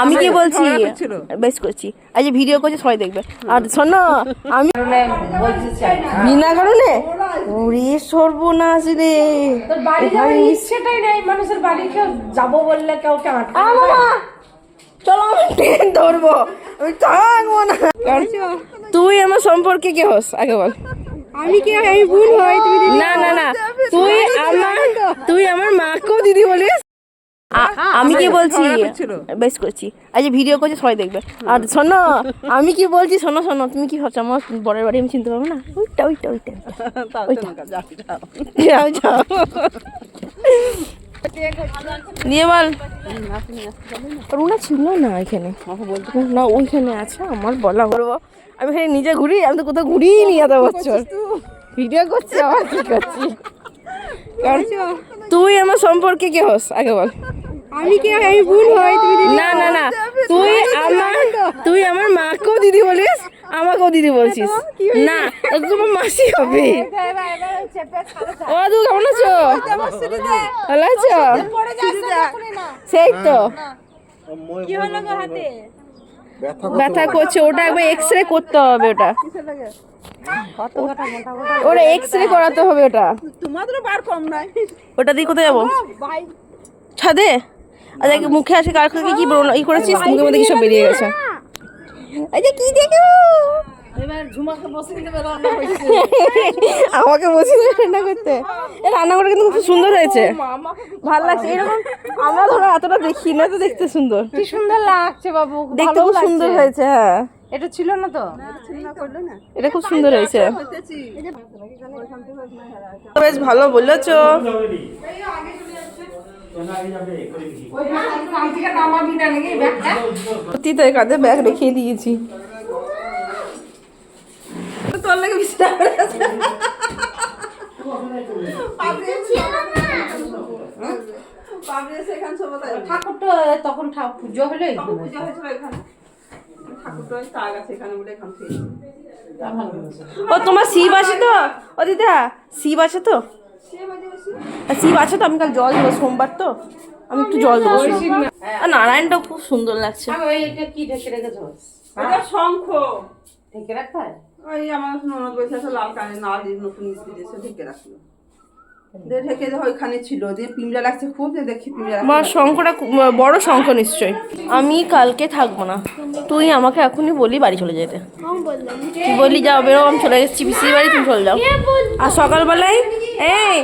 আমি কি বলছি বেশ করছি আজ ভিডিও করছি সবাই দেখবে আর শোনো আমি বিনা কারণে ওরে সর্বনাশ রে সেটাই নেই মানুষের বাড়ি কেউ যাবো বললে কেউ কেমন চলো আমি ট্রেন ধরবো আমি থাকবো না তুই আমার সম্পর্কে কে হোস আগে বল আমি কি আমি ভুল হয় তুমি না না না তুই আমার মাকেও দিদি বলিস আমি কি বলছি বেশ করছি আজ ভিডিও করছি সবাই দেখবে আর শোনো আমি কি বলছি শোনো শোনো তুমি কি ভাবছো আমার বরের বাড়ি আমি চিনতে পারবো না ওইটা ওইটা ওইটা যাও যাও দিয়ে বল রুনা ছিল না এখানে না ওইখানে আছে আমার বলা করবো আমি এখানে নিজে ঘুরি আমি তো কোথাও ঘুরিয়ে নিয়ে এত বছর ভিডিও করছি আবার কি করছি কারণ তুই আমার সম্পর্কে কে হোস আগে বল আমি কি আমি ভুল হয় তুমি না না না তুই আমার মাকেও দিদি বলিস আমাকেও দিদি বলছিস না তোমার মাসি হবে ও তু কেমন আছো ভালো আছো সেই তো কি হলো গো হাতে ব্যথা করছে ওটা একবার এক্সরে করতে হবে ওটা এক্সরে করাতে হবে ওটা তোমাদের বার কম নাই ওটা দিয়ে কোথায় যাবো ছাদে আচ্ছা মুখে আসে কার কি ই করেছিস মুখের মধ্যে কি সব বেরিয়ে গেছে আচ্ছা কি দেখো এবার ঝুমাকে বসে দিতে রান্না করতে আমাকে বসে রান্না করতে এই রান্না করে কিন্তু খুব সুন্দর হয়েছে ভালো লাগছে এরকম আমরা ধরো এতটা দেখি না তো দেখতে সুন্দর কি সুন্দর লাগছে বাবু দেখতে খুব সুন্দর হয়েছে হ্যাঁ এটা ছিল না তো এটা খুব সুন্দর হয়েছে বেশ ভালো বলেছো সত্যি তো কাঁধে ব্যাগ রেখে দিয়েছি তোর লাগে ঠাকুরটা তখন পুজো হলো ও তোমার শিব আছে তো ও দিদা শিব আছে তো শিব আছে তো আমি কাল জল দেবো সোমবার তো আমি একটু জল দেবো আর নারায়ণটা খুব সুন্দর লাগছে এটা কি ঢেকে রেখেছো শঙ্খ ঢেকে রাখতে হয় ওই আমার ননদ বসে আছে লাল কানে না দিয়ে নতুন মিস্ত্রি এসে ঢেকে রাখলো ঢেকে ওইখানে ছিল দিয়ে পিমড়া লাগছে খুব দেখি পিমড়া আমার শঙ্খটা বড় শঙ্খ নিশ্চয়ই আমি কালকে থাকবো না তুই আমাকে এখনই বলি বাড়ি চলে যেতে তুই বললি যাও বেরো আমি চলে গেছি পিসির বাড়ি তুমি চলে যাও আর সকালবেলায় এই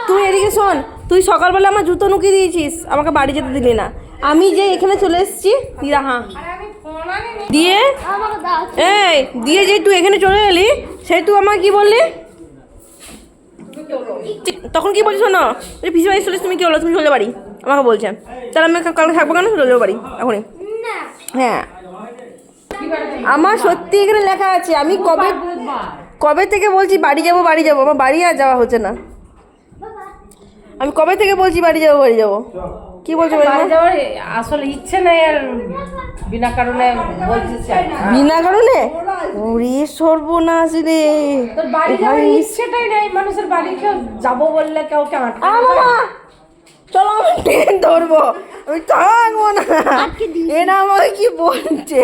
তুই এদিকে শোন তুই সকালবেলা আমার জুতো নুকিয়ে দিয়েছিস আমাকে বাড়ি যেতে দিলি না আমি যে এখানে চলে এসেছি দিদা হ্যাঁ দিয়ে এই দিয়ে যে তুই এখানে চলে এলি সেই তুই আমাকে কি বললি তখন কি বলছিস শোনো পিসি বাড়ি চলে তুমি কি হলো তুমি চলে বাড়ি আমাকে বলছেন তাহলে আমি কালকে থাকবো কেন চলে যাবো বাড়ি এখনই হ্যাঁ আমার সত্যি এখানে লেখা আছে আমি কবে থেকে বলছি বাড়ি যাবো আমার বাড়ি আর যাওয়া হচ্ছে না আমি কবে থেকে বলছি বাড়ি যাবো কি বলছো বাড়ি যাওয়ার আসলে ইচ্ছে নেই আর বিনা কারণে বলছিস বিনা কারণে ওরে সর্বনাশ রে তোর বাড়ি যাওয়ার ইচ্ছেটাই নেই মানুষের বাড়ি কেউ যাবো বললে কেউ কেমন চলো আমি ট্রেন ধরবো আমি থাকবো না এরা আমাকে কি বলছে